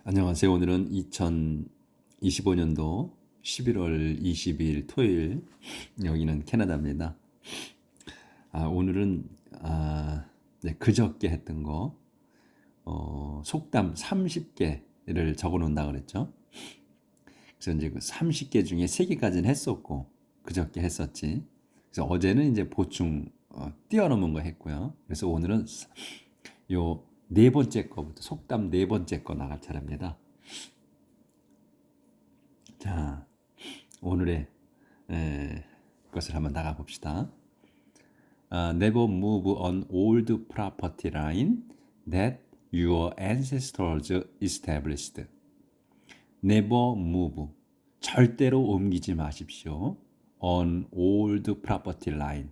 안녕하세요. 오늘은 2025년도 11월 22일 토요일, 여기는 캐나다입니다. 오늘은 네, 그저께 했던 거 속담 30개를 적어 놓는다 그랬죠. 그래서 이제 그 30개 중에 3개까지는 했었고 그저께 했었지. 그래서 어제는 이제 보충 뛰어넘은 거 했고요. 그래서 오늘은 요 네 번째 거부터 속담 네 번째 거 나갈 차례입니다. 자, 오늘의 것을 한번 나가 봅시다. Never move on old property line that your ancestors established. Never move. 절대로 옮기지 마십시오. On old property line.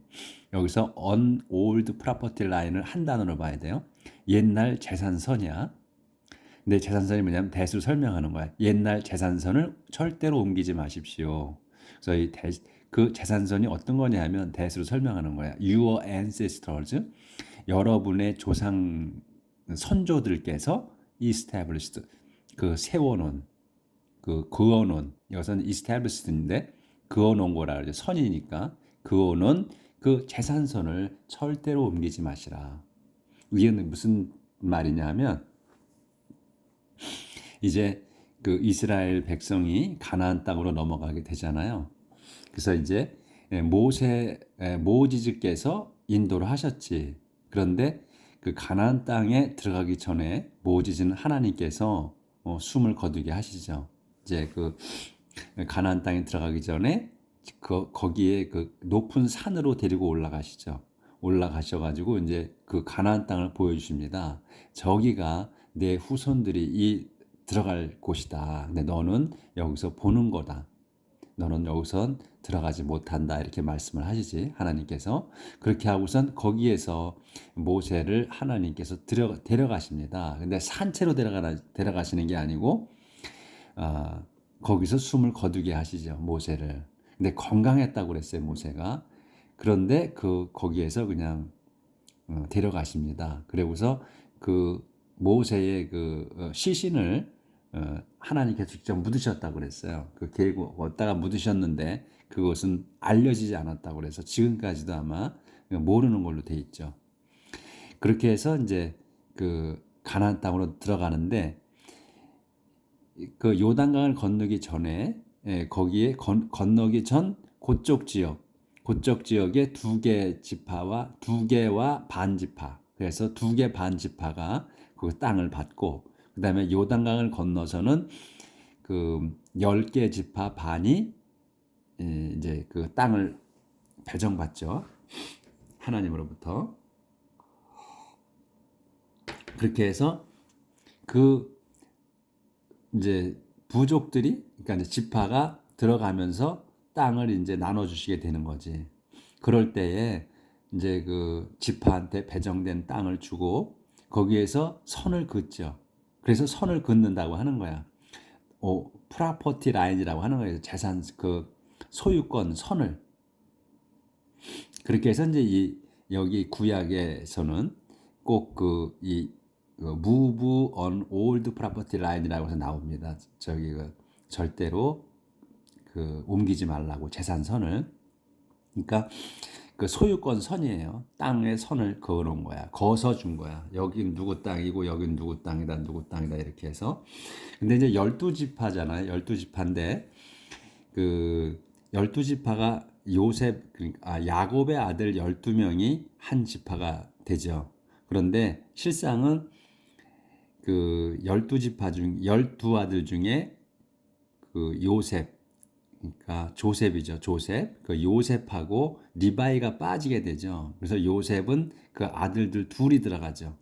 여기서 on old property line을 한 단어로 봐야 돼요. 옛날 재산선이야. 근데 재산선이 뭐냐면 대수로 설명하는 거야. 옛날 재산선을 절대로 옮기지 마십시오. 그래서 그 재산선이 어떤 거냐면 대수로 설명하는 거야. Your ancestors, 여러분의 조상 선조들께서 established, 그 세워놓은, 그 그어놓은, 여기서는 established인데 그어놓은 거라 그러죠. 선이니까 그어놓은 그 재산선을 절대로 옮기지 마시라. 이게 무슨 말이냐 하면 이제 그 이스라엘 백성이 가나안 땅으로 넘어가게 되잖아요. 그래서 이제 모지즈께서 인도를 하셨지. 그런데 그 가나안 땅에 들어가기 전에 모지즈는 하나님께서 숨을 거두게 하시죠. 이제 그 가나안 땅에 들어가기 전에 거기에 그 높은 산으로 데리고 올라가시죠. 올라가셔가지고 이제 그 가나안 땅을 보여주십니다. 저기가 내 후손들이 들어갈 곳이다. 근데 너는 여기서 보는 거다. 너는 여기선 들어가지 못한다. 이렇게 말씀을 하시지, 하나님께서. 그렇게 하고선 거기에서 모세를 하나님께서 데려가십니다. 근데 산채로 데려가시는 게 아니고 거기서 숨을 거두게 하시죠, 모세를. 근데 건강했다고 그랬어요, 모세가. 그런데 거기에서 그냥 데려가십니다. 그리고서 그 모세의 시신을 하나님께서 직접 묻으셨다고 그랬어요. 그 계곡 어디다가 묻으셨는데 그것은 알려지지 않았다고 그래서 지금까지도 아마 모르는 걸로 돼 있죠. 그렇게 해서 이제 그 가나안 땅으로 들어가는데 그 요단강을 건너기 전에 거기에 건너기 전 그쪽 지역에 두 개와 반 지파, 그래서 두 개 반 지파가 그 땅을 받고, 그 다음에 요단강을 건너서는 그 10개 지파 반이 이제 그 땅을 배정받죠. 하나님으로부터. 그렇게 해서 그 이제 부족들이, 그러니까 이제 지파가 들어가면서 땅을 이제 나눠주시게 되는 거지. 그럴 때에 이제 그 지파한테 배정된 땅을 주고 거기에서 선을 긋죠. 그래서 선을 긋는다고 하는 거야. 프라퍼티 라인이라고 하는 거예요. 재산 그 소유권 선을. 그렇게 해서 이제 여기 구약에서는 꼭 move on old property line이라고 해서 나옵니다. 절대로 옮기지 말라고 재산선을. 그러니까 그 소유권 선이에요. 땅의 선을 그어놓은 거야. 거서 준 거야. 여긴 누구 땅이고 여긴 누구 땅이다, 누구 땅이다 이렇게 해서. 근데 이제 12지파잖아요. 12지파인데 그 12지파가 야곱의 아들 12명이 한 지파가 되죠. 그런데 실상은 그 12지파 중 12아들 중에 그 요셉, 그러니까 조셉이죠. 조셉. 그 요셉하고 리바이가 빠지게 되죠. 그래서 요셉은 그 아들들 둘이 들어가죠.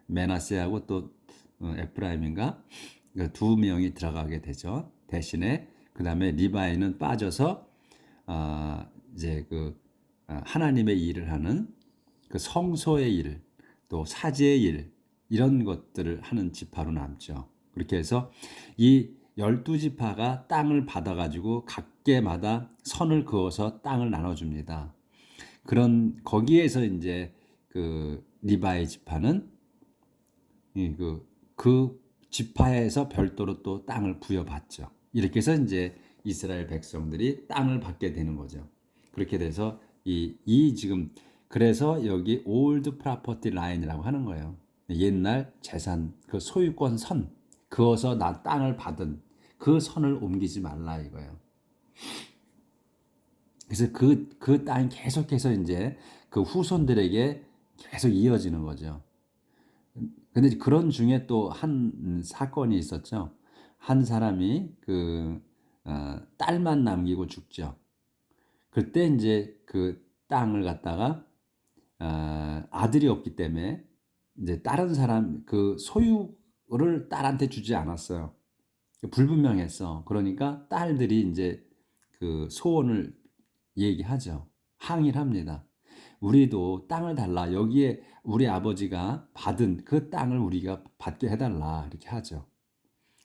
메나세하고 또 에프라임인가? 그 두 명이 들어가게 되죠. 대신에 그다음에 리바이는 빠져서 이제 하나님의 일을 하는 그 성소의 일, 또 사제의 일, 이런 것들을 하는 지파로 남죠. 그렇게 해서 이 12지파가 땅을 받아가지고 각계마다 선을 그어서 땅을 나눠줍니다. 거기에서 이제 그 리바의 지파는 그 지파에서 별도로 또 땅을 부여받죠. 이렇게 해서 이제 이스라엘 백성들이 땅을 받게 되는 거죠. 그렇게 돼서 이 지금 그래서 여기 올드 프로퍼티 라인이라고 하는 거예요. 옛날 재산 그 소유권 선 그어서 나 땅을 받은 그 선을 옮기지 말라 이거예요. 그래서 그 땅이 계속해서 이제 그 후손들에게 계속 이어지는 거죠. 근데 그런 중에 또 한 사건이 있었죠. 한 사람이 딸만 남기고 죽죠. 그때 이제 그 땅을 갖다가 아들이 없기 때문에 이제 다른 사람 그 소유를 딸한테 주지 않았어요. 불분명했어. 그러니까 딸들이 이제 그 소원을 얘기하죠. 항의를 합니다. 우리도 땅을 달라. 여기에 우리 아버지가 받은 그 땅을 우리가 받게 해달라. 이렇게 하죠.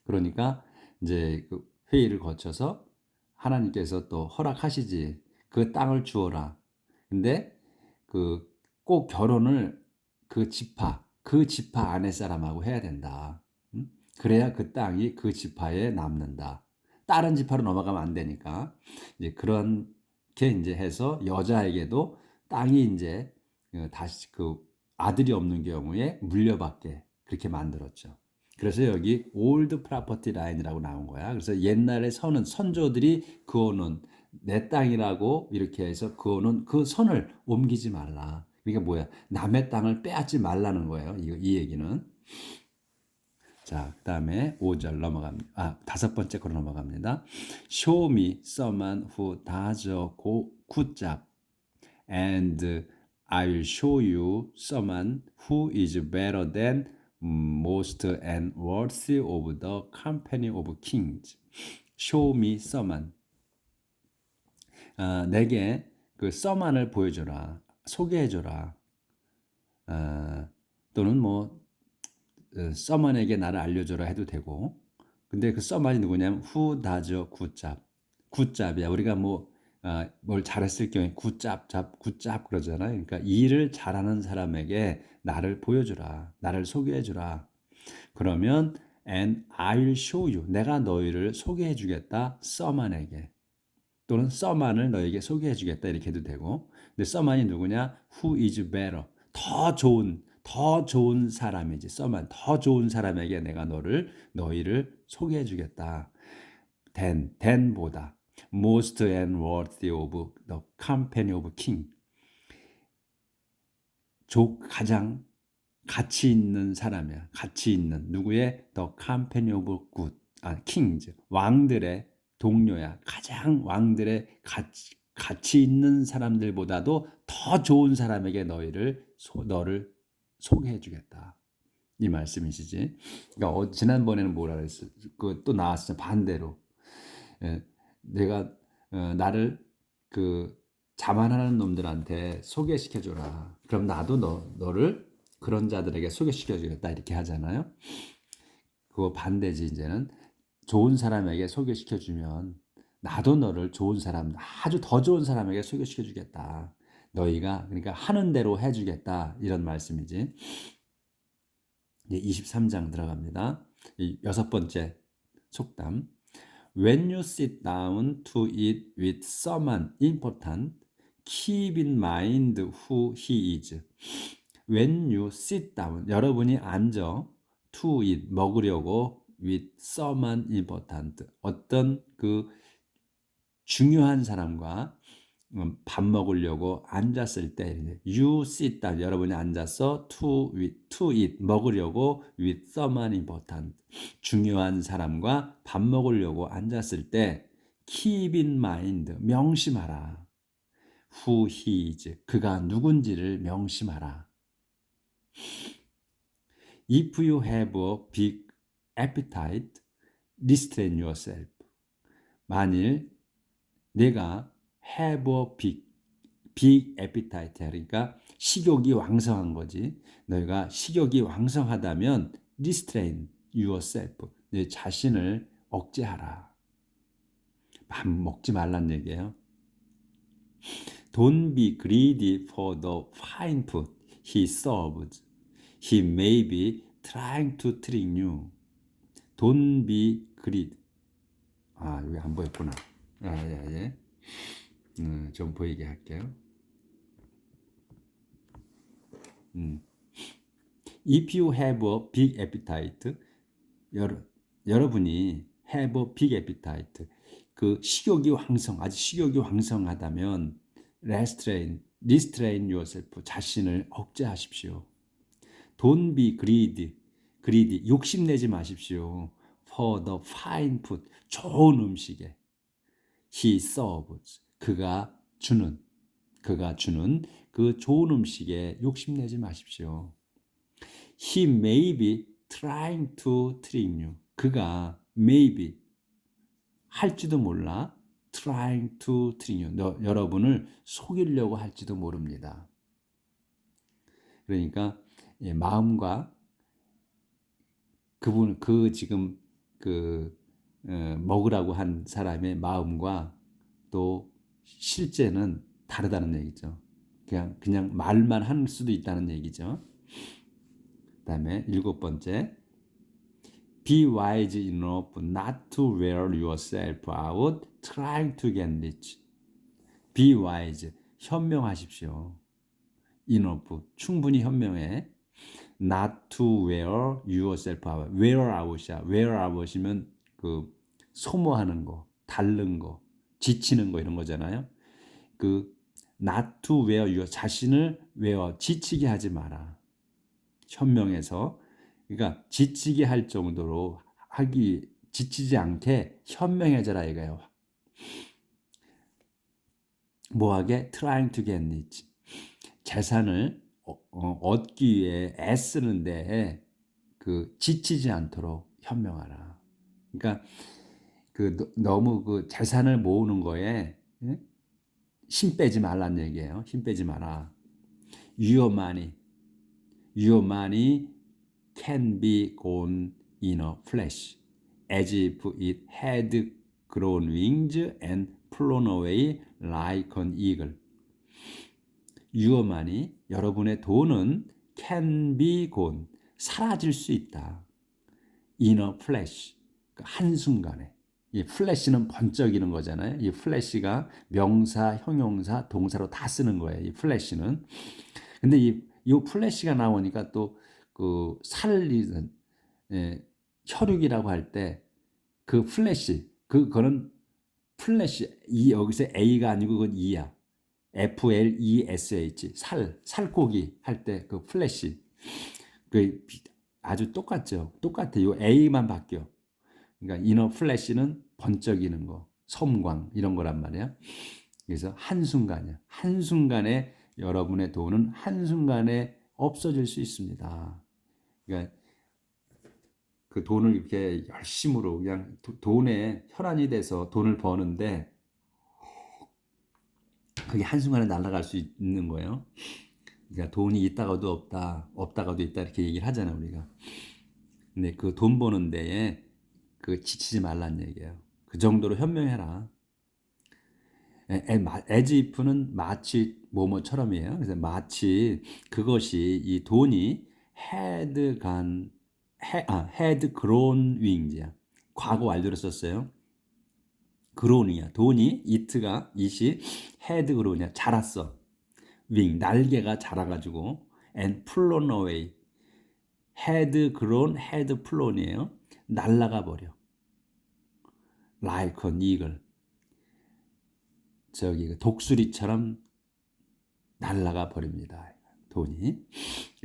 그러니까 이제 그 회의를 거쳐서 하나님께서 또 허락하시지. 그 땅을 주어라. 근데 그 꼭 결혼을 그 지파 안에 사람하고 해야 된다. 그래야 그 땅이 그 지파에 남는다. 다른 지파로 넘어가면 안 되니까 이제 그렇게 이제 해서 여자에게도 땅이 이제 다시 그 아들이 없는 경우에 물려받게 그렇게 만들었죠. 그래서 여기 올드 프로퍼티 라인이라고 나온 거야. 그래서 옛날에 선조들이 그어놓은 내 땅이라고 이렇게 해서 그어놓은 그 선을 옮기지 말라. 그러니까 뭐야? 남의 땅을 빼앗지 말라는 거예요. 이 얘기는. 자, 그다음에 5절 넘어갑니다. 다섯 번째 거로 넘어갑니다. Show me someone who does a good job, and I will show you someone who is better than most and worthy of the company of kings. Show me someone. 내게 그 someone을 보여줘라, 소개해줘라. 또는 뭐 someone에게 나를 알려줘라 해도 되고. 근데 그 someone이 누구냐면 who does a good job. good job이야. 우리가 뭘 잘했을 경우에 good job 그러잖아요. 그러니까 일을 잘하는 사람에게 나를 보여주라. 나를 소개해주라. 그러면 and I will show you. 내가 너희를 소개해주겠다. someone에게. 또는 someone을 너에게 소개해주겠다. 이렇게 해도 되고. 근데 someone이 누구냐? Who is better. 더 좋은 사람이지. someone. 더 좋은 사람에게 내가 너희를 소개해주겠다. than보다. most and worthy of the company of king. 가장 가치 있는 사람이야. 가치 있는 누구의 the company of good. kings. 왕들의 동료야. 가장 왕들의 가치 있는 사람들보다도 더 좋은 사람에게 너를 소개해 주겠다. 이 말씀이시지. 그러니까 지난번에는 뭐라 그랬어? 또 나왔어. 반대로. 내가 나를 자만하는 놈들한테 소개시켜 줘라. 그럼 나도 너를 그런 자들에게 소개시켜 주겠다. 이렇게 하잖아요. 그거 반대지. 이제는 좋은 사람에게 소개시켜 주면 나도 너를 좋은 사람, 아주 더 좋은 사람에게 소개시켜 주겠다. 너희가 그러니까 하는 대로 해 주겠다. 이런 말씀이지. 이제 23장 들어갑니다. 여섯 번째 속담. When you sit down to eat with someone important, keep in mind who he is. When you sit down, 여러분이 앉아 to eat, 먹으려고 with someone important, 어떤 중요한 사람과 밥 먹으려고 앉았을 때 you sit down, 여러분이 앉아서 to eat, 먹으려고 with someone important, 중요한 사람과 밥 먹으려고 앉았을 때 keep in mind, 명심하라. who he is, 그가 누군지를 명심하라. If you have a big appetite, restrain yourself. 만일 내가 have a big appetite, 그러니까 식욕이 왕성한 거지. 너희가 식욕이 왕성하다면 restrain yourself, 내 자신을 억제하라. 밥 먹지 말란 얘기예요. Don't be greedy for the fine food he serves. He may be trying to trick you. Don't be greedy. 아, 여기 안 보였구나. 예. 좀 보이게 할게요. If you have a big appetite, 여러분이 have a big appetite, 그 식욕이 아주 식욕이 황성하다면 restrain yourself, 자신을 억제하십시오. Don't be greedy, 욕심내지 마십시오. For the fine food, 좋은 음식에. He serves, 그가 주는 그 좋은 음식에 욕심내지 마십시오. He may be trying to trick you. 그가 maybe 할지도 몰라 trying to trick you. 여러분을 속이려고 할지도 모릅니다. 그러니까 마음과 지금 먹으라고 한 사람의 마음과 또 실제는 다르다는 얘기죠. 그냥 말만 할 수도 있다는 얘기죠. 그다음에 7번째, be wise enough not to wear yourself out trying to get rich. be wise, 현명하십시오. enough, 충분히 현명해. not to wear yourself out. wear out이야. wear out이면 그 소모하는 거, 닳는 거, 지치는 거 이런 거잖아요. not to wear your, 자신을 지치게 하지 마라. 현명해서, 그러니까 지치게 할 정도로 지치지 않게 현명해져라 이거예요. 뭐하게? trying to get rich. 재산을 얻기 위해 애쓰는데 지치지 않도록 현명하라. 그러니까 너무 재산을 모으는 거에 힘 빼지 말란 얘기예요. 힘 빼지 마라. Your money can be gone in a flash, as if it had grown wings and flown away like an eagle. Your money, 여러분의 돈은 can be gone, 사라질 수 있다. In a flash, 한순간에. 이 flash는 번쩍이는 거잖아요. 이 flash가 명사, 형용사, 동사로 다 쓰는 거예요. 이 flash는. 근데 이 flash가 나오니까 또 살리는 혈육이라고 할 때 flash, 그거는 플래시, 여기서 A가 아니고 그건 E야. FLESH, 살코기 할 때 플래시. 아주 똑같죠. 똑같아요. A만 바뀌어. 그러니까 이너 플래시는 번쩍이는 거, 섬광 이런 거란 말이야. 그래서 한순간이야. 한순간에 여러분의 돈은 한순간에 없어질 수 있습니다. 그러니까 그 돈을 이렇게 열심으로 그냥 돈에 혈안이 돼서 돈을 버는데 그게 한순간에 날아갈 수 있는 거예요. 그러니까 돈이 있다가도 없다가도 있다 이렇게 얘기를 하잖아요, 우리가. 근데 그 돈 버는 데에 지치지 말란 얘기예요. 그 정도로 현명해라. as if는 마치 뭐뭐처럼이에요. 그래서 마치 그것이 이 돈이 had grown wings야. 과거 완료로 썼어요. grown이야. 돈이 it이 had grown이야. 자랐어. wing, 날개가 자라가지고 and flown away. had grown, had flown이에요. 날아가 버려. like an eagle. 독수리처럼 날아가 버립니다. 돈이.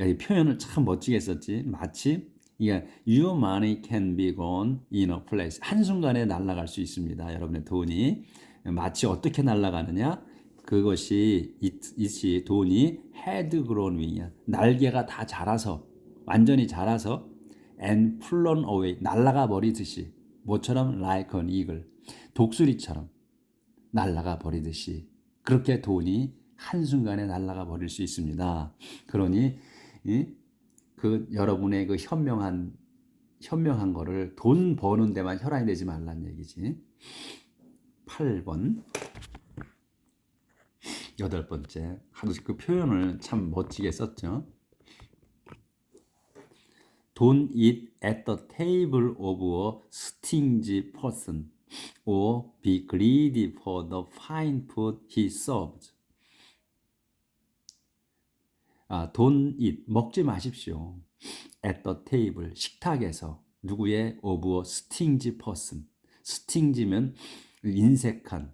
이 표현을 참 멋지게 썼지. 마치 your money can be gone in a flash. 한순간에 날아갈 수 있습니다. 여러분의 돈이. 마치 어떻게 날아가느냐? 그것이 이 돈이 had grown wing이야. 날개가 다 자라서, 완전히 자라서 and flown away, 날아가 버리듯이. 뭐처럼? like an eagle. 독수리처럼 날아가 버리듯이. 그렇게 돈이 한순간에 날아가 버릴 수 있습니다. 그러니 여러분의 현명한 거를 돈 버는 데만 혈안이 되지 말란 얘기지. 8번. 8번째. 그 표현을 참 멋지게 썼죠. Don't eat at the table of a stingy person or be greedy for the fine food he serves. Don't eat, 먹지 마십시오. At the table, 식탁에서 누구의 of a stingy person. stingy면 인색한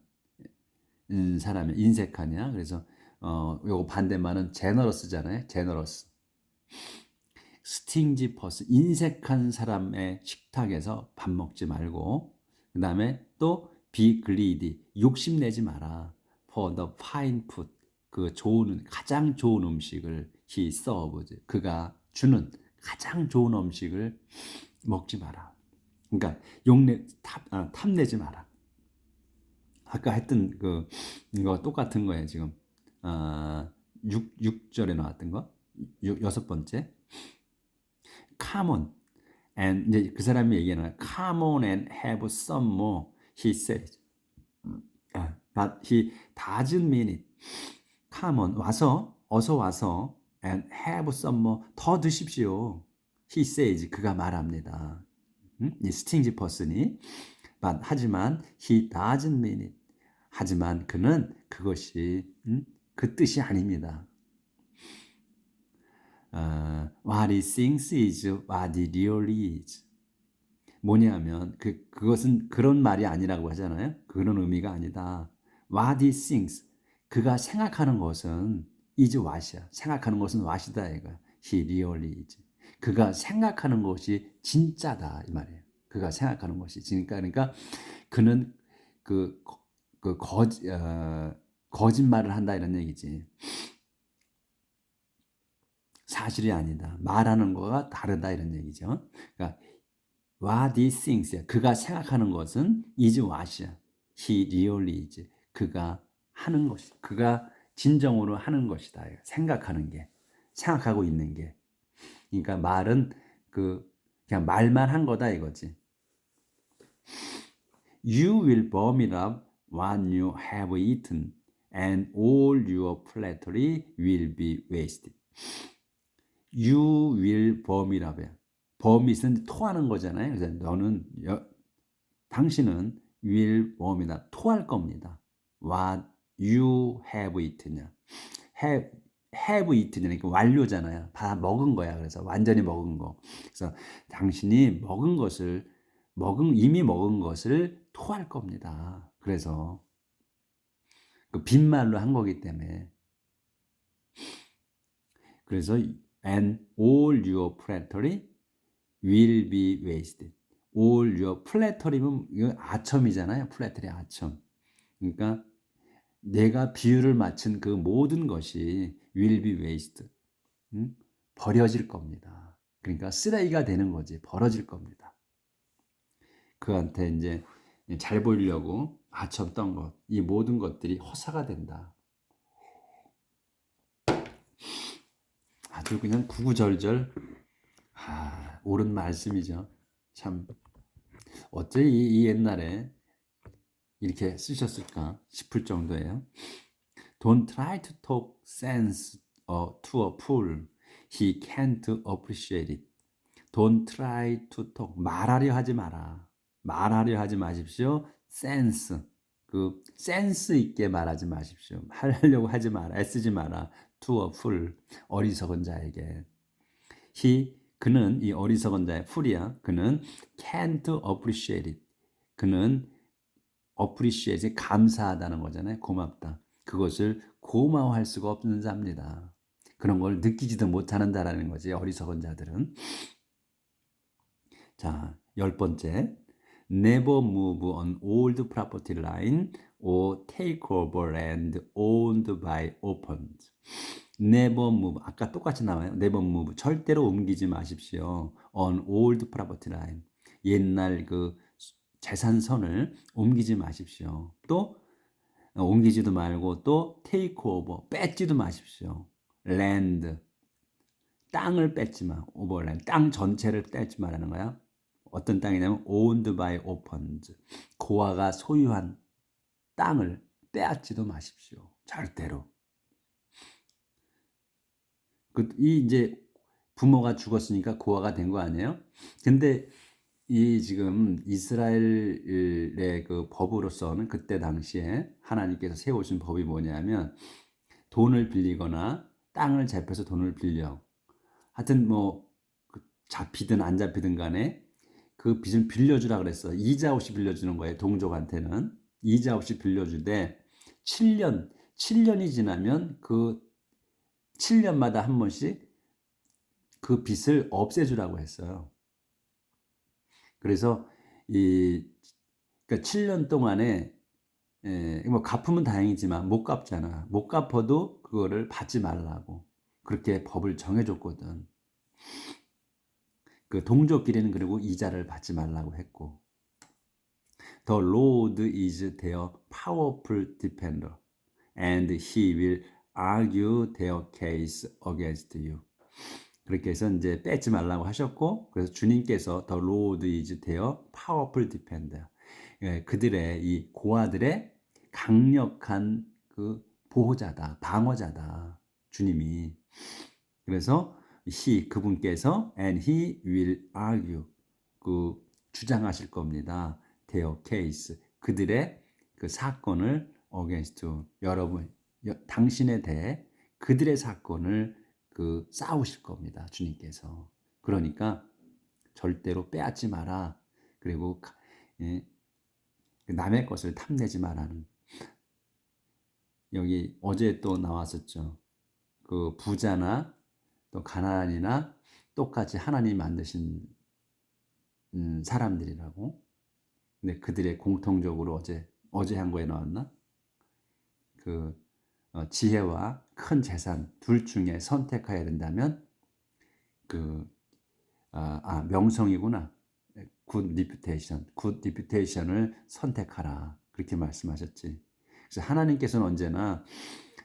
사람이 인색하냐. 그래서 요거 반대말은 generous잖아요. generous. stingy person, 인색한 사람의 식탁에서 밥 먹지 말고, 그 다음에 또 be greedy, 욕심내지 마라. for the fine food, 그 좋은, 가장 좋은 음식을 he serves, 그가 주는 가장 좋은 음식을 먹지 마라. 그러니까 탐내지 마라. 아까 했던 이거 똑같은 거예요. 지금 6절에 나왔던 거, 여섯 번째. Come on, and 이제 그 사람이 얘기하는 거야. Come on and have some more, he says. But he doesn't mean it. Come on, 와서, 어서 와서, and have some more, 더 드십시오. He says, 그가 말합니다. 이 스팅지 퍼슨이. But 하지만 he doesn't mean it. 하지만 그는 그것이 그 뜻이 아닙니다. What he thinks is what he really is. 뭐냐면 그것은 그런 말이 아니라고 하잖아요. 그런 의미가 아니다. What he thinks, 그가 생각하는 것은 is what이야. 생각하는 것은 what이다 이거. He really is. 그가 생각하는 것이 진짜다 이 말이에요. 그가 생각하는 것이 그러니까 그는 거짓말을 한다 이런 얘기지. 사실이 아니다. 말하는 거가 다르다 이런 얘기죠. 그러니까 what he thinks, 그가 생각하는 것은 is what이야. He really is. 그가 하는 것이, 그가 진정으로 하는 것이다. 생각하는 게, 생각하고 있는 게. 그러니까 말은 그냥 말만 한 거다 이거지. You will vomit up what you have eaten, and all your flattery will be wasted. You will vomit up. vomit은 토하는 거잖아요. 그래서 당신은 will vomit up, 토할 겁니다. What you have eaten. have eaten, 그러니까 완료잖아요. 다 먹은 거야. 그래서 완전히 먹은 거. 그래서 당신이 이미 먹은 것을 토할 겁니다. 그래서 그 빈말로 한 거기 때문에. 그래서 and all your flattery will be wasted. all your flattery면 이거 아첨이잖아요. flattery 아첨. 그러니까 내가 비유를 맞춘 그 모든 것이 will be wasted. 버려질 겁니다. 그러니까 쓰레기가 되는 거지. 벌어질 겁니다. 그한테 이제 잘 보이려고 아첨던 것, 이 모든 것들이 허사가 된다. 아주 그냥 구구절절 옳은 말씀이죠. 참 어째 이 옛날에 이렇게 쓰셨을까 싶을 정도예요. Don't try to talk sense to a fool. He can't appreciate it. Don't try to talk. 말하려 하지 마라. 말하려 하지 마십시오. sense. 센스 있게 말하지 마십시오. 하려고 하지 마라. 애쓰지 마라. to a fool. 어리석은 자에게. 그는 이 어리석은 자의 fool이야. 그는 can't appreciate it. 그는 appreciate, 감사하다는 거잖아요. 고맙다. 그것을 고마워할 수가 없는 자입니다. 그런 걸 느끼지도 못하는 자라는 거지. 어리석은 자들은. 자, 10번째. Never move on old property line or take over land owned by orphans. Never move. 아까 똑같이 나와요. Never move. 절대로 옮기지 마십시오. On old property line. 옛날 재산선을 옮기지 마십시오. 또 옮기지도 말고 또 take over. 뺏지도 마십시오. land. 땅을 뺏지 마. overland. 땅 전체를 뺏지 말라는 거야. 어떤 땅이냐면 owned by orphans. 고아가 소유한 땅을 빼앗지도 마십시오. 절대로. 이 이제 부모가 죽었으니까 고아가 된 거 아니에요? 근데 이 지금 이스라엘의 그 법으로서는 그때 당시에 하나님께서 세우신 법이 뭐냐면 돈을 빌리거나 땅을 잡혀서 돈을 빌려. 하여튼 뭐 잡히든 안 잡히든 간에 그 빚을 빌려주라 그랬어. 이자 없이 빌려주는 거예요. 동족한테는. 이자 없이 빌려주되 7년이 지나면 그 7년마다 한 번씩 그 빚을 없애주라고 했어요. 그래서 그러니까 7년 동안에 뭐 갚으면 다행이지만 못 갚잖아. 못 갚아도 그거를 받지 말라고 그렇게 법을 정해줬거든. 그 동족끼리는 그리고 이자를 받지 말라고 했고, The Lord is their powerful defender, and he will argue their case against you. 그렇게 해서 이제 뺏지 말라고 하셨고, 그래서 주님께서 The Lord is their powerful defender. 그들의 이 고아들의 강력한 그 보호자다, 방어자다. 주님이. 그래서 그분께서 and he will argue 그 주장하실 겁니다. their case 그들의 그 사건을 against 여러분 당신에 대해 그들의 사건을 그 싸우실 겁니다. 주님께서. 그러니까 절대로 빼앗지 마라. 그리고 남의 것을 탐내지 마라는 여기 어제 또 나왔었죠. 그 부자나 또 가난이나 똑같이 하나님 만드신 사람들이라고. 근데 그들의 공통적으로 어제 한 거에 나왔나? 그 지혜와 큰 재산 둘 중에 선택해야 된다면 그 명성이구나. 굿 리퓨테이션을 선택하라. 그렇게 말씀하셨지. 그래서 하나님께서는 언제나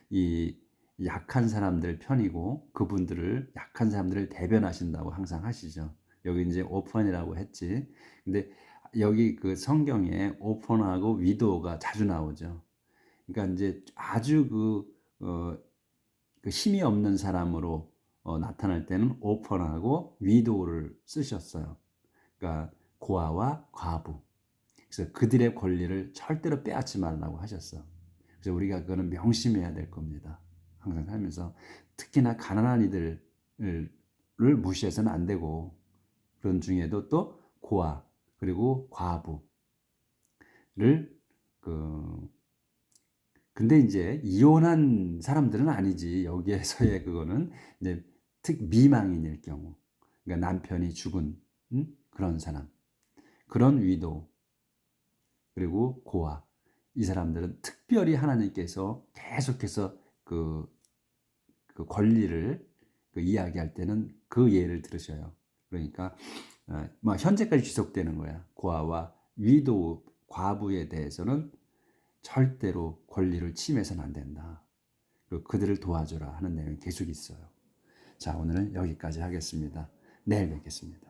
이 약한 사람들 편이고 그분들을 약한 사람들을 대변하신다고 항상 하시죠. 여기 이제 오펀이라고 했지. 근데 여기 그 성경에 오펀하고 위도우가 자주 나오죠. 그러니까 이제 아주 그 힘이 없는 사람으로 나타날 때는 오펀하고 위도우를 쓰셨어요. 그러니까 고아와 과부. 그래서 그들의 권리를 절대로 빼앗지 말라고 하셨어. 그래서 우리가 그거는 명심해야 될 겁니다. 항상 살면서 특히나 가난한 이들을 무시해서는 안 되고 그런 중에도 또 고아 그리고 과부를 근데 이제 이혼한 사람들은 아니지. 여기에서의 그거는 이제 미망인일 경우 그러니까 남편이 죽은 그런 사람 그런 위도 그리고 고아 이 사람들은 특별히 하나님께서 계속해서 그 권리를 이야기할 때는 그 예를 들으셔요. 그러니까 뭐 현재까지 지속되는 거야. 고아와 위도 과부에 대해서는 절대로 권리를 침해서는 안 된다. 그리고 그들을 도와줘라 하는 내용이 계속 있어요. 자, 오늘은 여기까지 하겠습니다. 내일 뵙겠습니다.